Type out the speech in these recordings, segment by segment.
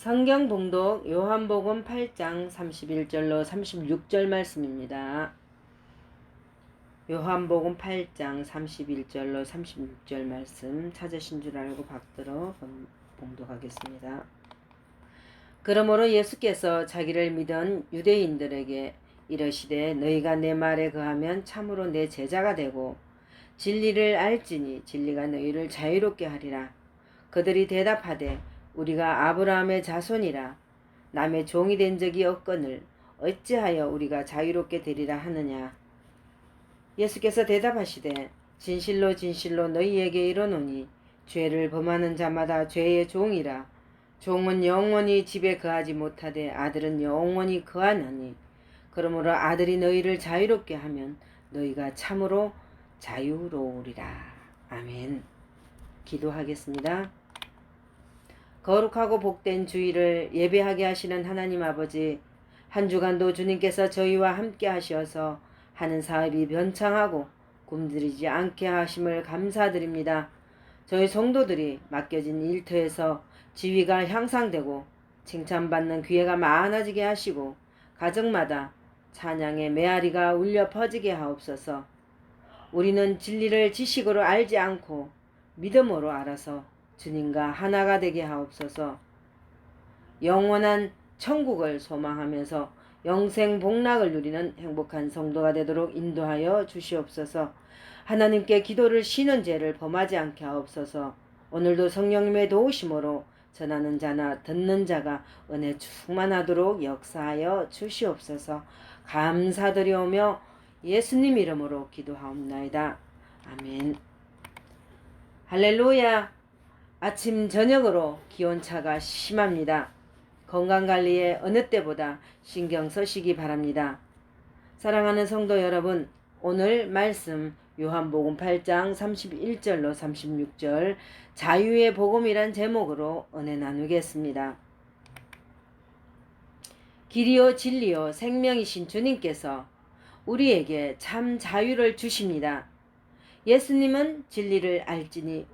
성경 봉독 요한복음 8장 31절로 36절 말씀입니다. 요한복음 8장 31절로 36절 말씀 찾으신 줄 알고 받들어 봉독하겠습니다. 그러므로 예수께서 자기를 믿은 유대인들에게 이르시되 너희가 내 말에 거하면 참으로 내 제자가 되고 진리를 알지니 진리가 너희를 자유롭게 하리라. 그들이 대답하되 우리가 아브라함의 자손이라 남의 종이 된 적이 없거늘 어찌하여 우리가 자유롭게 되리라 하느냐. 예수께서 대답하시되 진실로 진실로 너희에게 이르노니 죄를 범하는 자마다 죄의 종이라. 종은 영원히 집에 거하지 못하되 아들은 영원히 거하나니 그러므로 아들이 너희를 자유롭게 하면 너희가 참으로 자유로우리라. 아멘. 기도하겠습니다. 거룩하고 복된 주일을 예배하게 하시는 하나님 아버지, 한 주간도 주님께서 저희와 함께 하셔서 하는 사업이 변창하고 굶주리지 않게 하심을 감사드립니다. 저희 성도들이 맡겨진 일터에서 지위가 향상되고 칭찬받는 기회가 많아지게 하시고 가정마다 찬양의 메아리가 울려 퍼지게 하옵소서. 우리는 진리를 지식으로 알지 않고 믿음으로 알아서 주님과 하나가 되게 하옵소서. 영원한 천국을 소망하면서 영생 복락을 누리는 행복한 성도가 되도록 인도하여 주시옵소서. 하나님께 기도를 쉬는 죄를 범하지 않게 하옵소서. 오늘도 성령님의 도우심으로 전하는 자나 듣는 자가 은혜 충만하도록 역사하여 주시옵소서. 감사드리오며 예수님 이름으로 기도하옵나이다. 아멘. 할렐루야. 아침 저녁으로 기온차가 심합니다. 건강관리에 어느 때보다 신경 쓰시기 바랍니다. 사랑하는 성도 여러분, 오늘 말씀 요한복음 8장 31절로 36절 자유의 복음이란 제목으로 은혜 나누겠습니다. 길이요 진리요 생명이신 주님께서 우리에게 참 자유를 주십니다. 예수님은 진리를 알지니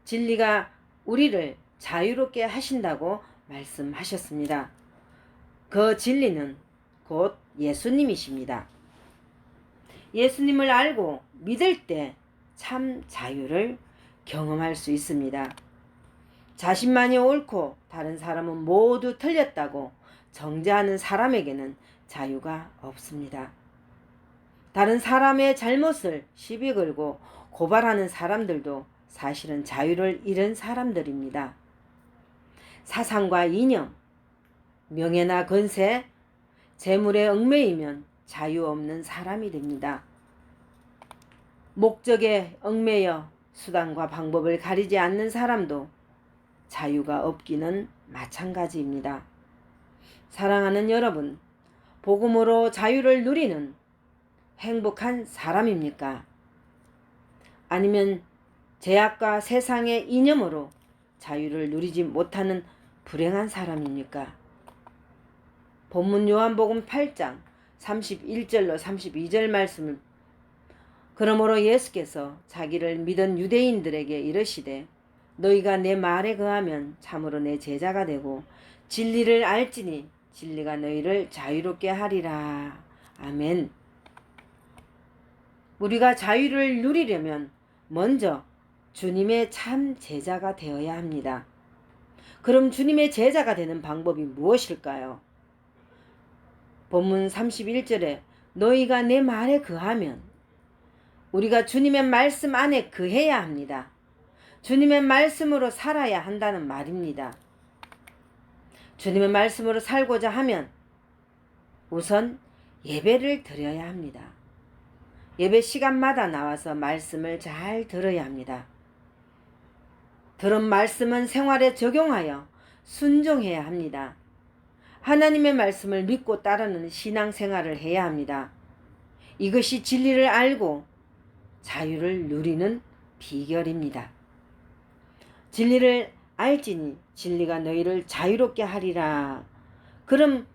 진리가 우리를 자유롭게 하신다고 말씀하셨습니다. 그 진리는 곧 예수님이십니다. 예수님을 알고 믿을 때 참 자유를 경험할 수 있습니다. 자신만이 옳고 다른 사람은 모두 틀렸다고 정죄하는 사람에게는 자유가 없습니다. 다른 사람의 잘못을 시비 걸고 고발하는 사람들도 사실은 자유를 잃은 사람들입니다. 사상과 이념, 명예나 권세, 재물에 얽매이면 자유 없는 사람이 됩니다. 목적에 얽매여 수단과 방법을 가리지 않는 사람도 자유가 없기는 마찬가지입니다. 사랑하는 여러분, 복음으로 자유를 누리는 행복한 사람입니까? 아니면 죄악과 세상의 이념으로 자유를 누리지 못하는 불행한 사람입니까? 본문 요한복음 8장 31절로 32절 말씀을 그러므로 예수께서 자기를 믿은 유대인들에게 이르시되 너희가 내 말에 거하면 참으로 내 제자가 되고 진리를 알지니 진리가 너희를 자유롭게 하리라. 아멘. 우리가 자유를 누리려면 먼저 주님의 참 제자가 되어야 합니다. 그럼 주님의 제자가 되는 방법이 무엇일까요? 본문 31절에 너희가 내 말에 거하면 우리가 주님의 말씀 안에 거해야 합니다. 주님의 말씀으로 살아야 한다는 말입니다. 주님의 말씀으로 살고자 하면 우선 예배를 드려야 합니다. 예배 시간마다 나와서 말씀을 잘 들어야 합니다. 들은 말씀은 생활에 적용하여 순종해야 합니다. 하나님의 말씀을 믿고 따르는 신앙생활을 해야 합니다. 이것이 진리를 알고 자유를 누리는 비결입니다. 진리를 알지니 진리가 너희를 자유롭게 하리라. 그럼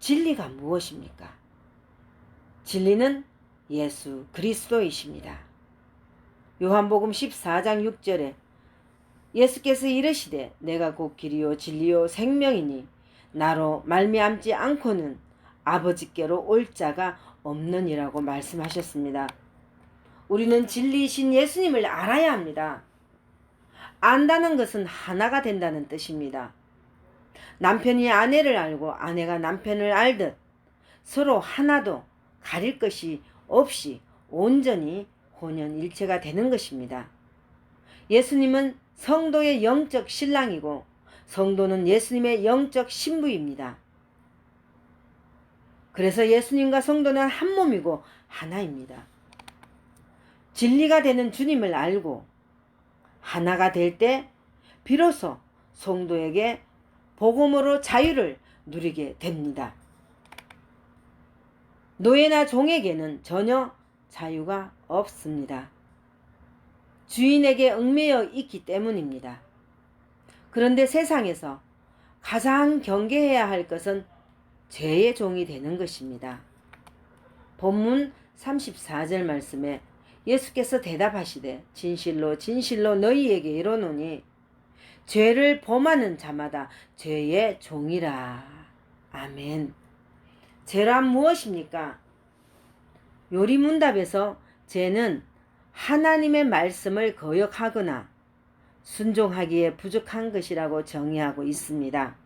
진리가 무엇입니까? 진리는 예수 그리스도이십니다. 요한복음 14장 6절에 예수께서 이르시되 내가 곧 길이요 진리요 생명이니 나로 말미암지 않고는 아버지께로 올 자가 없느니라고 말씀하셨습니다. 우리는 진리이신 예수님을 알아야 합니다. 안다는 것은 하나가 된다는 뜻입니다. 남편이 아내를 알고 아내가 남편을 알듯 서로 하나도 가릴 것이 없이 온전히 혼연일체가 되는 것입니다. 예수님은 성도의 영적 신랑이고 성도는 예수님의 영적 신부입니다. 그래서 예수님과 성도는 한 몸이고 하나입니다. 진리가 되는 주님을 알고 하나가 될 때 비로소 성도에게 복음으로 자유를 누리게 됩니다. 노예나 종에게는 전혀 자유가 없습니다. 주인에게 얽매여 있기 때문입니다. 그런데 세상에서 가장 경계해야 할 것은 죄의 종이 되는 것입니다. 본문 34절 말씀에 예수께서 대답하시되 진실로 진실로 너희에게 이르노니 죄를 범하는 자마다 죄의 종이라. 아멘. 죄란 무엇입니까? 요리문답에서 죄는 하나님의 말씀을 거역하거나 순종하기에 부족한 것이라고 정의하고 있습니다.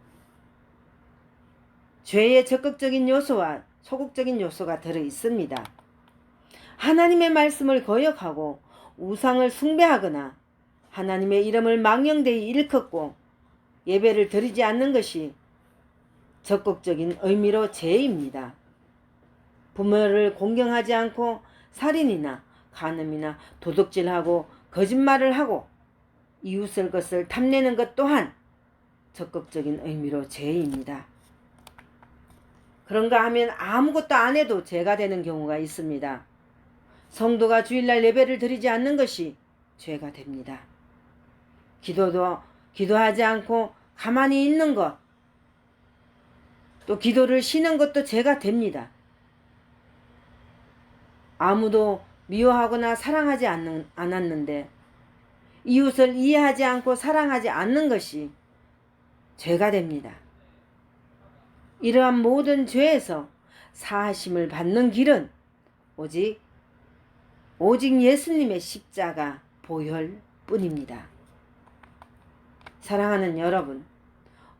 죄의 적극적인 요소와 소극적인 요소가 들어 있습니다. 하나님의 말씀을 거역하고 우상을 숭배하거나 하나님의 이름을 망령되이 일컫고 예배를 드리지 않는 것이 적극적인 의미로 죄입니다. 부모를 공경하지 않고 살인이나 간음이나 도둑질하고 거짓말을 하고 이웃의 것을 탐내는 것 또한 적극적인 의미로 죄입니다. 그런가 하면 아무것도 안 해도 죄가 되는 경우가 있습니다. 성도가 주일날 예배를 드리지 않는 것이 죄가 됩니다. 기도하지 않고 가만히 있는 것, 또 기도를 쉬는 것도 죄가 됩니다. 아무도 미워하거나 사랑하지 않았는데 이웃을 이해하지 않고 사랑하지 않는 것이 죄가 됩니다. 이러한 모든 죄에서 사하심을 받는 길은 오직 예수님의 십자가 보혈뿐입니다. 사랑하는 여러분,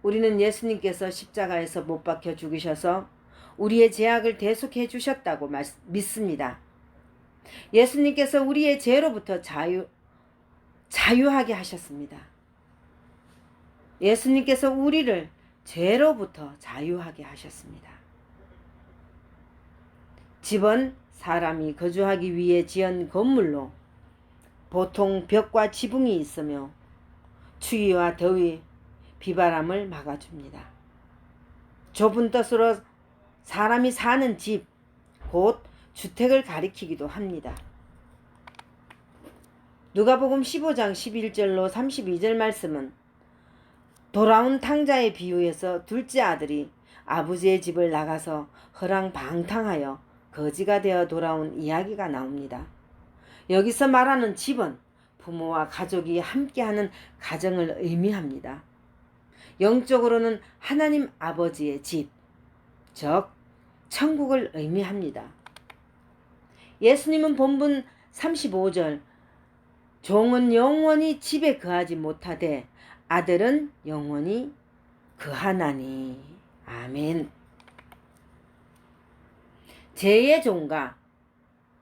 우리는 예수님께서 십자가에서 못 박혀 죽으셔서 우리의 죄악을 대속해 주셨다고 믿습니다. 예수님께서 우리의 죄로부터 자유하게 하셨습니다. 예수님께서 우리를 죄로부터 자유하게 하셨습니다. 집은 사람이 거주하기 위해 지은 건물로 보통 벽과 지붕이 있으며 추위와 더위, 비바람을 막아줍니다. 좁은 뜻으로 사람이 사는 집, 곧 주택을 가리키기도 합니다. 누가복음 15장 11절로 32절 말씀은 돌아온 탕자의 비유에서 둘째 아들이 아버지의 집을 나가서 허랑방탕하여 거지가 되어 돌아온 이야기가 나옵니다. 여기서 말하는 집은 부모와 가족이 함께하는 가정을 의미합니다. 영적으로는 하나님 아버지의 집, 즉 천국을 의미합니다. 예수님은 본문 35절 종은 영원히 집에 거하지 못하되 아들은 영원히 거하나니. 아멘. 죄의 종과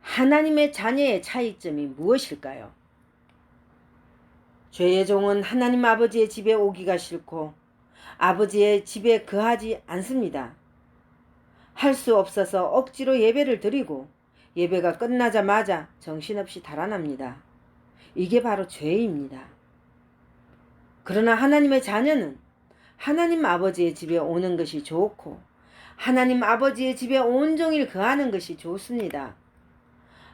하나님의 자녀의 차이점이 무엇일까요? 죄의 종은 하나님 아버지의 집에 오기가 싫고 아버지의 집에 거하지 않습니다. 할 수 없어서 억지로 예배를 드리고 예배가 끝나자마자 정신없이 달아납니다. 이게 바로 죄입니다. 그러나 하나님의 자녀는 하나님 아버지의 집에 오는 것이 좋고 하나님 아버지의 집에 온종일 거하는 것이 좋습니다.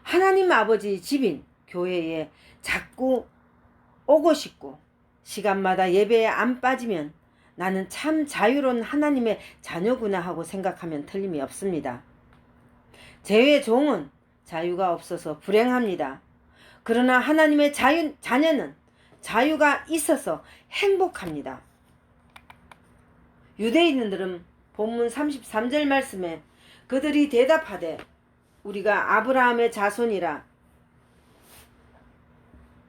하나님 아버지의 집인 교회에 자꾸 오고 싶고 시간마다 예배에 안 빠지면 나는 참 자유로운 하나님의 자녀구나 하고 생각하면 틀림이 없습니다. 죄의 종은 자유가 없어서 불행합니다. 그러나 하나님의 자녀는 자유가 있어서 행복합니다. 유대인들은 본문 33절 말씀에 그들이 대답하되 우리가 아브라함의 자손이라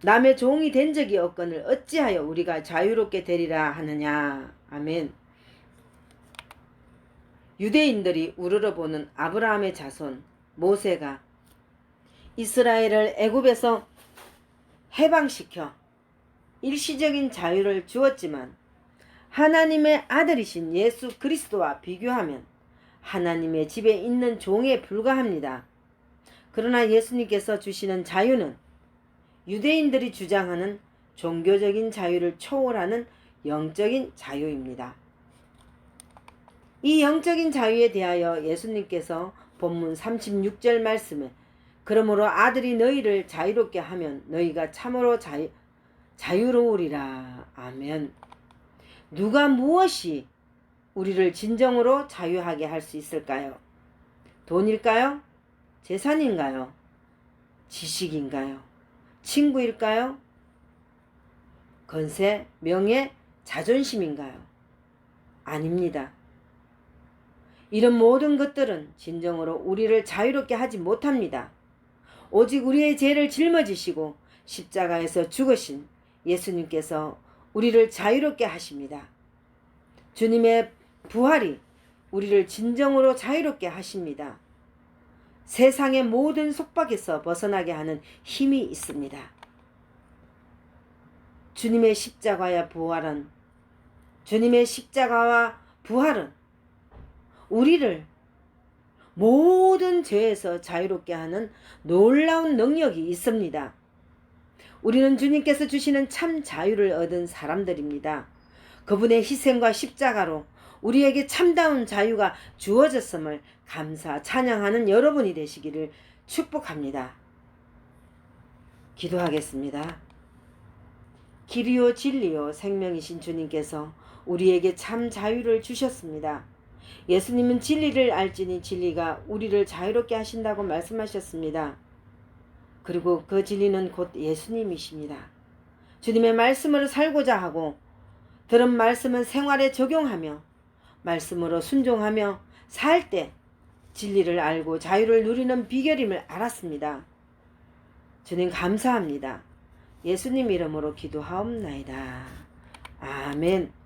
남의 종이 된 적이 없거늘 어찌하여 우리가 자유롭게 되리라 하느냐. 아멘. 유대인들이 우러러보는 아브라함의 자손 모세가 이스라엘을 애굽에서 해방시켜 일시적인 자유를 주었지만 하나님의 아들이신 예수 그리스도와 비교하면 하나님의 집에 있는 종에 불과합니다. 그러나 예수님께서 주시는 자유는 유대인들이 주장하는 종교적인 자유를 초월하는 영적인 자유입니다. 이 영적인 자유에 대하여 예수님께서 본문 36절 말씀에 그러므로 아들이 너희를 자유롭게 하면 너희가 참으로 자유로우리라. 아멘. 누가 무엇이 우리를 진정으로 자유하게 할 수 있을까요? 돈일까요? 재산인가요? 지식인가요? 친구일까요? 건세, 명예, 자존심인가요? 아닙니다. 이런 모든 것들은 진정으로 우리를 자유롭게 하지 못합니다. 오직 우리의 죄를 짊어지시고 십자가에서 죽으신 예수님께서 우리를 자유롭게 하십니다. 주님의 부활이 우리를 진정으로 자유롭게 하십니다. 세상의 모든 속박에서 벗어나게 하는 힘이 있습니다. 주님의 십자가와 부활은 우리를 모든 죄에서 자유롭게 하는 놀라운 능력이 있습니다. 우리는 주님께서 주시는 참 자유를 얻은 사람들입니다. 그분의 희생과 십자가로 우리에게 참다운 자유가 주어졌음을 감사 찬양하는 여러분이 되시기를 축복합니다. 기도하겠습니다. 길이요 진리요 생명이신 주님께서 우리에게 참 자유를 주셨습니다. 예수님은 진리를 알지니 진리가 우리를 자유롭게 하신다고 말씀하셨습니다. 그리고 그 진리는 곧 예수님이십니다. 주님의 말씀으로 살고자 하고 들은 말씀은 생활에 적용하며 말씀으로 순종하며 살 때 진리를 알고 자유를 누리는 비결임을 알았습니다. 주님 감사합니다. 예수님 이름으로 기도하옵나이다. 아멘.